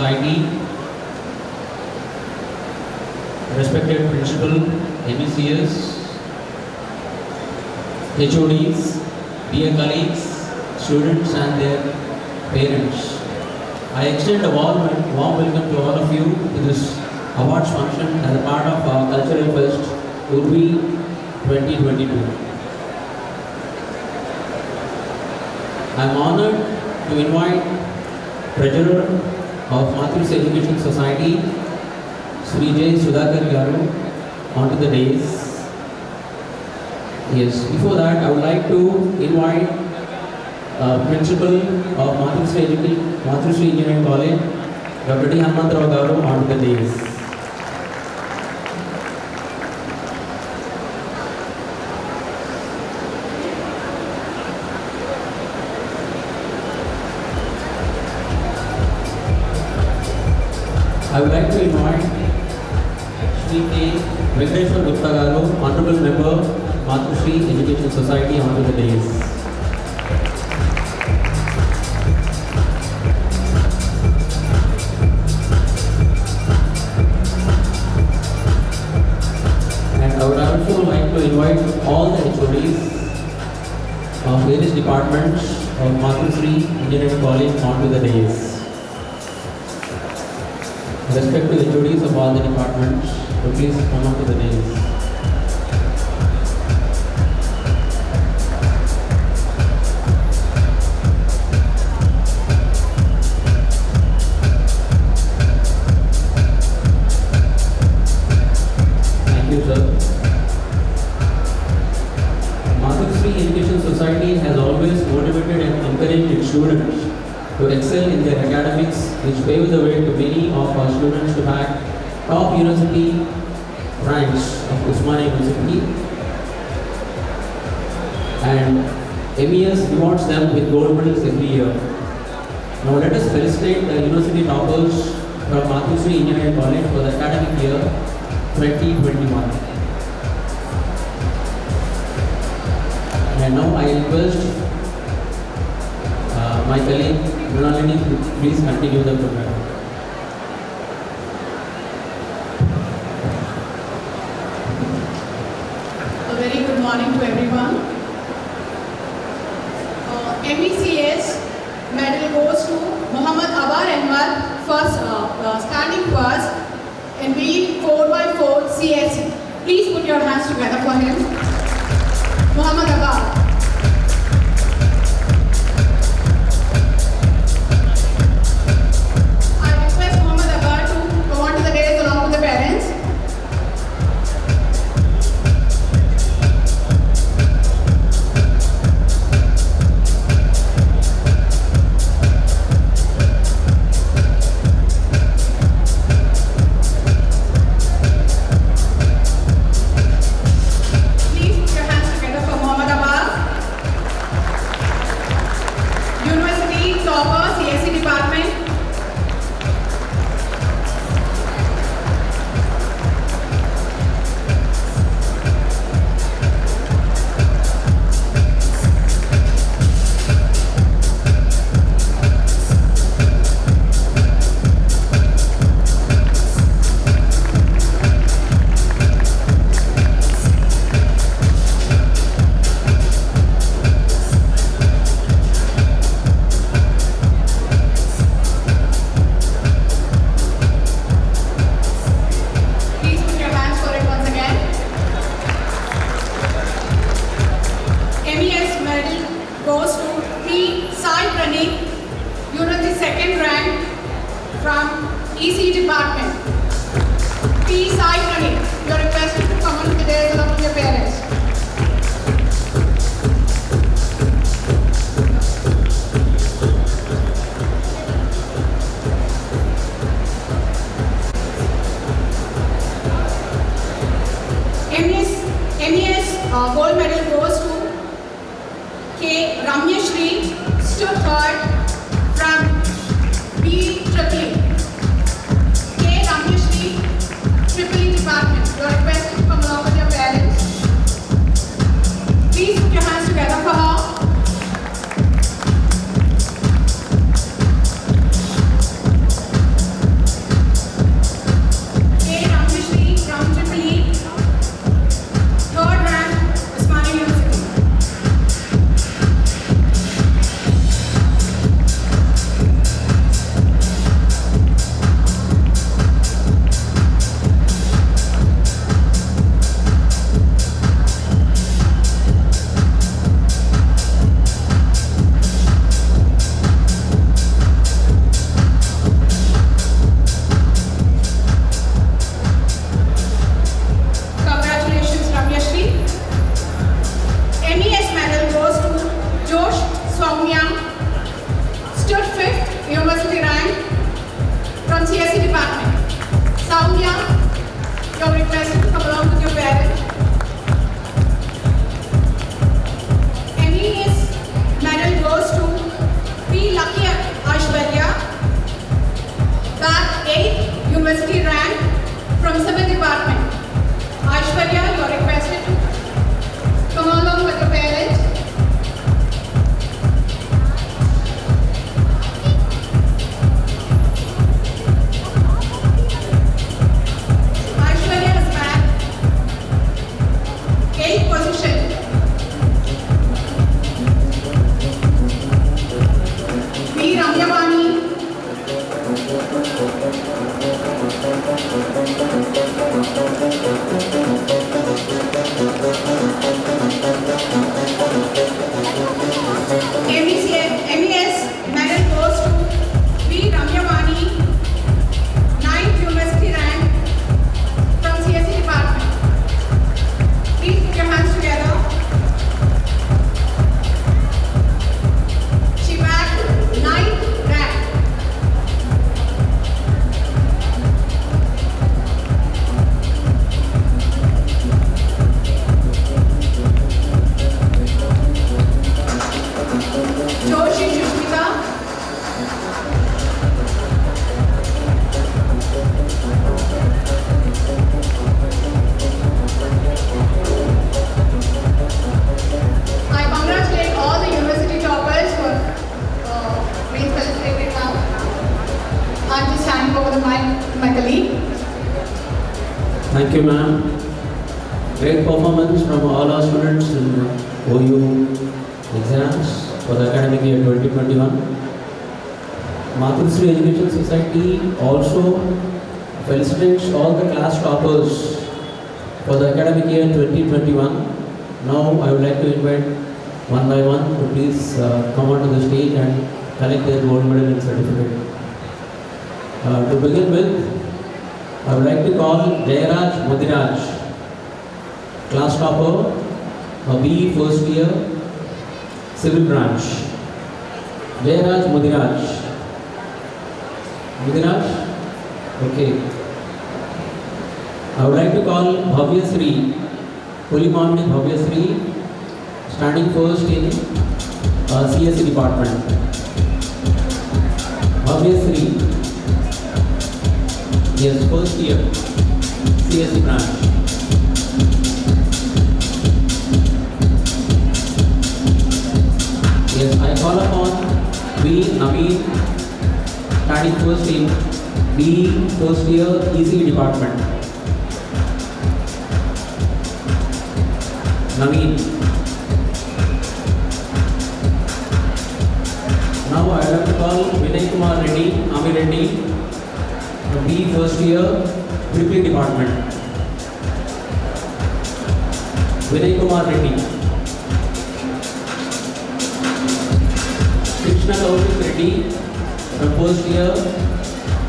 Society, respected principal, MECS, HODs, dear colleagues, students and their parents. I extend a warm welcome to all of you to this awards function as a part of our Cultural Fest Urbi 2022. I am honored to invite Treasurer of Matrushri Education Society, Sri J. Sudhakar Garu, onto the dais. Yes, before that, I would like to invite Principal of Matrushri Engineering College, Dr. D. Hanumantrao Garu, onto the dais. I would like to invite Sri K. Venkateshwar Gupta Garu, Honorable Member, Matrushri Education Society, onto the dais. And I would also like to invite all the HODs of various departments of Matrushri Engineering College onto the dais. Respect to the HODs of all the departments, so please come up to the dais. Thank you, sir. Matrushri Education Society has always motivated and encouraged its students to excel in their academics, which paved the way to many of our students to back top university ranks of Osmania University, and MES rewards them with gold medals every year. Now let us felicitate the university toppers from Matrushri Engineering College for the academic year 2021. And now I request my colleague Mrinalini to please continue the program. A very good morning to everyone. MECS medal goes to Muhammad Abar Anwar, first standing first in the 4x4 CSE. Please put your hands together for him. Muhammad Abar. Goes to P. Sai Praneet, you know the second rank from EC department. P. Sai Praneet, you are requested to come on to the dais along with your parents. MES gold medal goes to K. Ramyashri, stood third from B. Tripoli. K. Ramyashri, Tripoli department. You are requested to come along with your parents. Kaumya, you're requested to come along with your parents. MES medal goes to P. Lucky Ashwarya, back 8th university rank from Civil Department. Ashwarya, you are requested to come along with your parents. Ashwarya is back 8th position. B. Ramyavani, MES medal goes to B. Ramyavani, 9th university rank from CSE department. Please put your hands together. She bagged 9th rank. Joshi Shushmita, I congratulate all the university toppers who have been celebrated now. I'm just handing over the mic to my colleague. Thank you, ma'am. Great performance from all our students in OU exams for the academic year 2021. Mathrusri Education Society also felicitates all the class toppers for the academic year 2021. Now I would like to invite one by one to please come onto the stage and collect their gold medal and certificate. To begin with, I would like to call Jayaraj Mudiraj, class topper, B first year, civil branch. Jayaraj Mudiraj. Mudiraj? Okay. I would like to call Bhavya Sri, Pulimamni Bhavya Sri, standing first in CSE department. Bhavya Sri. Yes, first year, CSE branch. Yes, I call upon B. Naveen, starting first in B. first year, ECE department. Naveen. Now I have to call Vinay Kumar Reddy, Ami Reddy, B. first year, Tripling department. Vinay Kumar Reddy. Krishna Kaushik Reddy, from first year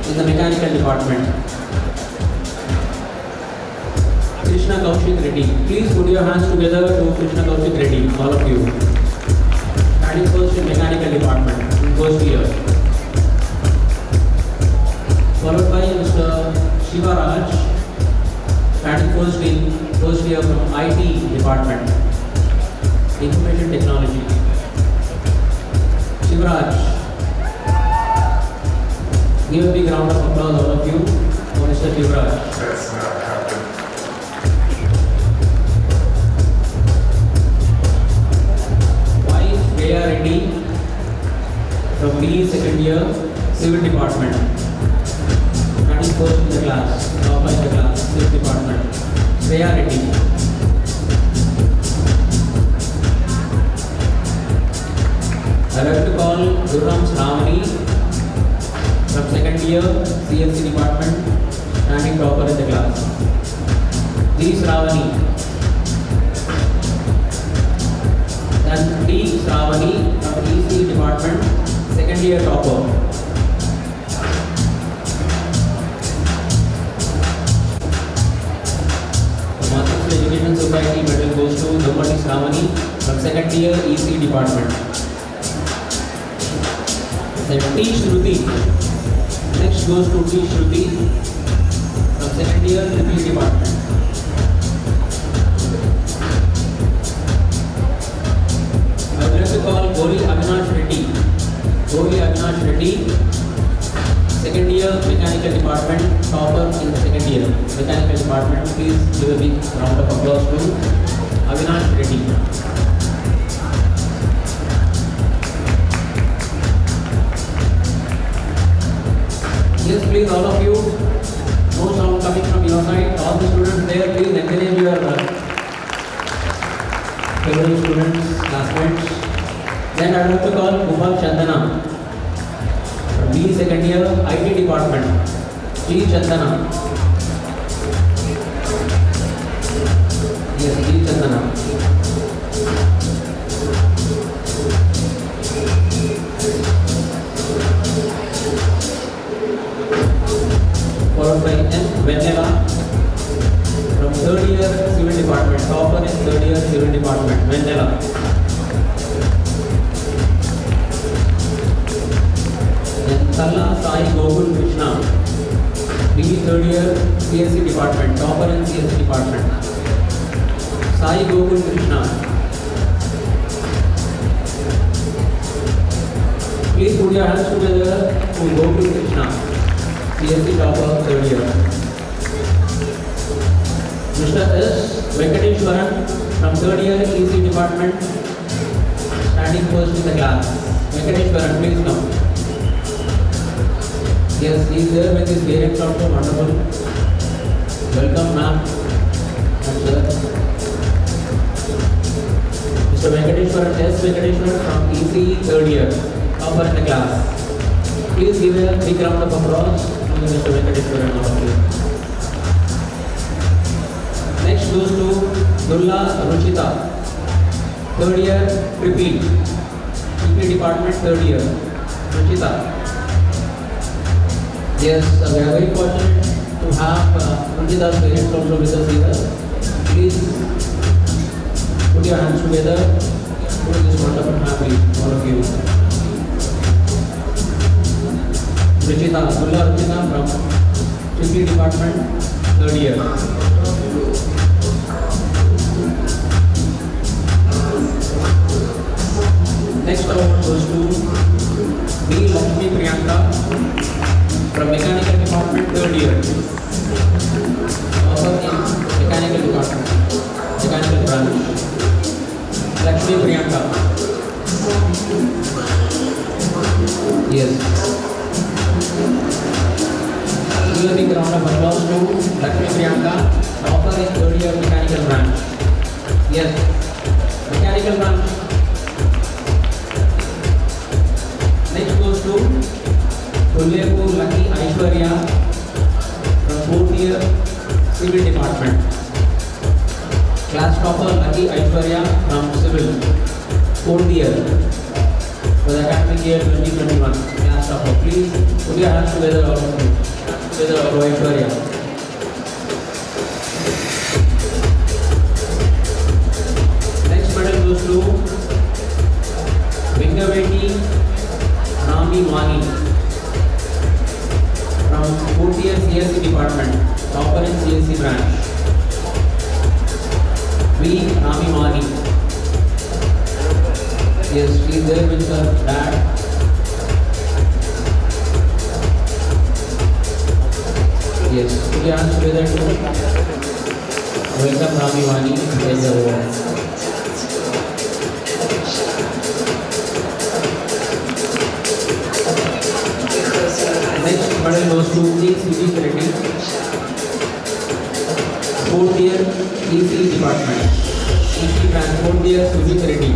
in the mechanical department. Krishna Kaushik Reddy. Please put your hands together to Krishna Kaushik Reddy, all of you. Standing first in mechanical department, in first year. Followed by Mr. Shiva Raj, standing first in first year from IT department, Information Technology. Shivraj, give a big round of applause, all of you, for Mr. Shivraj. Yes, Captain. Vice Jaya Reddy, from B second year, Civil department. Standing first in the class, top by the class, Civil department. Jaya Reddy. I like to call Gurram Sravani, from second year, CLC department, standing topper in the class. D. Sravani. Then D. Sravani, from ECE department, second year topper. The Mathrusri Education Society medal goes to Dhamati Sravani, from second year, ECE department. Then T. Shruti. Next goes to T. Shruti, from second year civil department. I would like to call Goli Avinash Reddy. Goli Avinash Reddy, second year mechanical department, topper in the second year mechanical department. Please give a big round of applause to Avinash Reddy. Yes, please, all of you. No sound coming from your side. All the students there, please encourage your fellow students, classmates. Then I would like to call Gopal Chandana from B second year IT department. G Chandana. Yes, G Chandana. Followed by M Venela from third year civil department. Topper in third year civil department. Venela. Then Talla Sai Gokul Krishna. B third year CSC department. Topper in CSC department. Sai Gokul Krishna. Please put your hands together to Gokul Krishna. CSC topper third year. Mr. S. Venkateshwaran from third year EC department, standing first in the class. Venkateshwaran, please come. Yes, he is there with his parents also. Wonderful. Welcome, ma'am and sir. Mr. Venkateshwaran, S. Venkateshwaran from EC third year, topper in the class. Please give a big round of applause. Mr. Venkateshwaran, all of you. Next goes to Dulla Ruchita, third year repeat, department third year. Ruchita. Yes, we are very fortunate to have Ruchita's parents also with us here. Please put your hands together for this wonderful family, all of you. Ruchita, Dulla Ruchita from Civil Department, third year. Next award goes to B. Lakshmi Priyanka from Mechanical Department, third year. Topper in Mechanical Department, Mechanical branch. Lakshmi Priyanka. Yes. Give a big round of applause to Lakshmi Priyanka, topper in third year mechanical branch. Yes, mechanical branch. Next goes to Tullepur Lucky Aishwarya from fourth year civil department. Class topper Lucky Aishwarya from civil, fourth year for the academic year 2021. Class topper. Please put your hands together, all of you. Together, all Aishwarya. Next medal goes to Vingaveti Rami Mani from fourth year CSC department, topper in CSC branch. V. Rami Mani. Yes, she is there with her dad. Yes, put your hands together to welcome Rami Mani to take the award. Next medal goes to K. Sujit Reddy, fourth year EC department. EC branch, fourth year Sujit Reddy.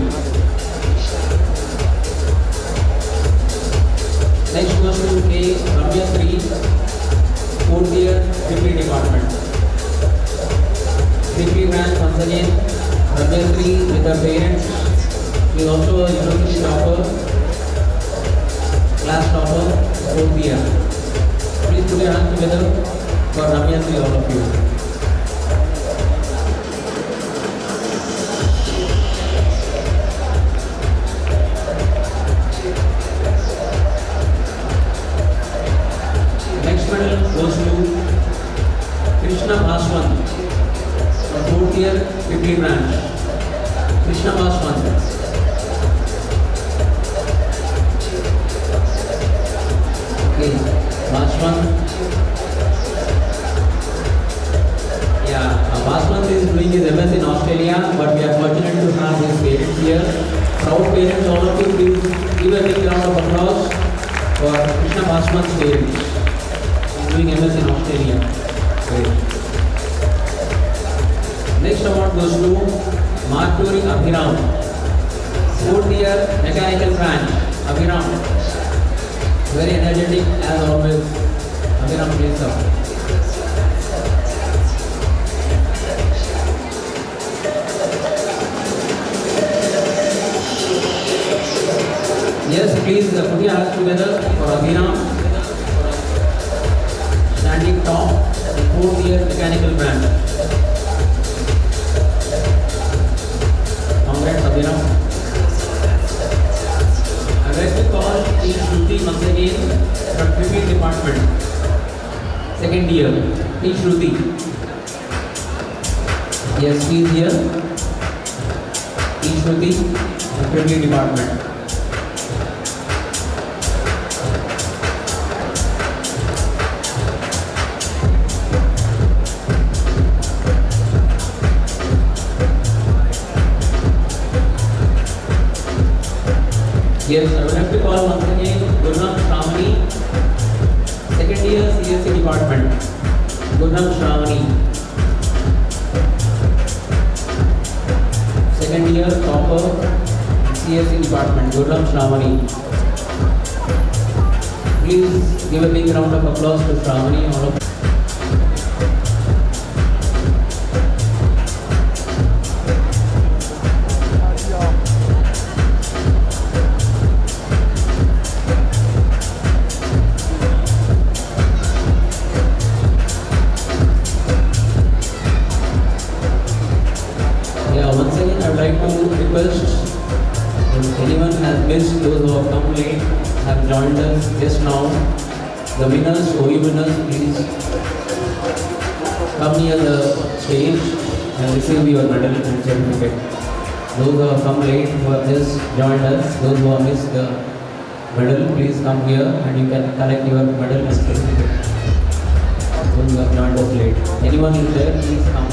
Next goes to K. Ramya Sri, fourth year Civil department. Civil branch once again. Ramya Sri with her parents. She is also a university topper, class topper, fourth year. Please put your hands together for Ramya Sri, all of you. Next medal goes to Krishna Bhaswan, from 4th year, Pipli branch. Krishna Bhaswan. Okay, Bhaswan. Yeah, Bhaswan is doing his MS in Australia, but we are fortunate to have his parents here. Proud parents, all of you, please give a big round of applause for Krishna Bhaswan's parents. He is doing MS in Australia. Great. Next award goes to Marturi Abhiram, 4th year mechanical branch. Abhiram, very energetic as always. Abhiram, please up. Yes, please put your hands together for Abhiram, standing top, 4th year mechanical branch. Congrats, Abhiram. I would like to call T. Shruti once again from Cricket Department. 2nd year, T. Shruti. Yes, she is here. T. Shruti from Cricket Department. Yes, I would like to call once again Gurram Shravani, 2nd year CSC department. Gurram Shravani, 2nd year topper CSC department. Gurram Shravani. Please give a big round of applause to Shravani. All of once again, I would like to request if anyone has missed, those who have come late, have joined us just now. The winners, OE winners, please come near the stage and receive your medal and certificate. Those who have come late, who have just joined us, those who have missed the medal, please come here and you can collect your medal and certificate. Those who have joined us late. Anyone is there, please come.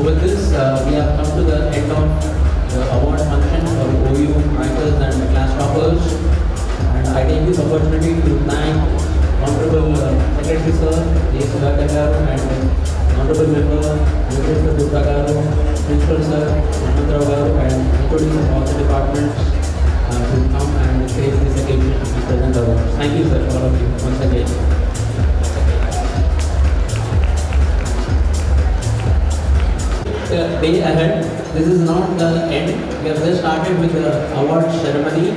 With this, we have come to the end of the award function for OU rankers and class toppers. And I take this opportunity to thank Honorable Secretary Sir, J. Sudhakar Garu, and Honorable Member, Mr. Gupta Garu, Principal Sir, Manandrao Garu, and HODs of all the departments to come and grace this occasion and present the awards. Thank you, sir, all of you, once again. Day ahead. This is not the end. We have just started with the award ceremony,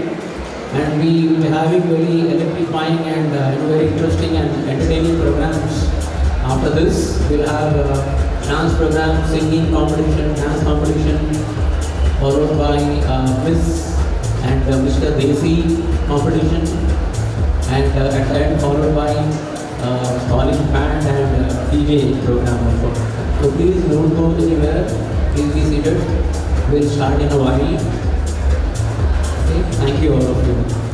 and we will be having very electrifying and very interesting and entertaining programs. After this, we'll have dance program, singing competition, dance competition, followed by Miss and Mr. Desi competition, and at the end followed by calling band and DJ program also. So please don't go anywhere, please be seated. We'll start in a while. Okay. Thank you all of you.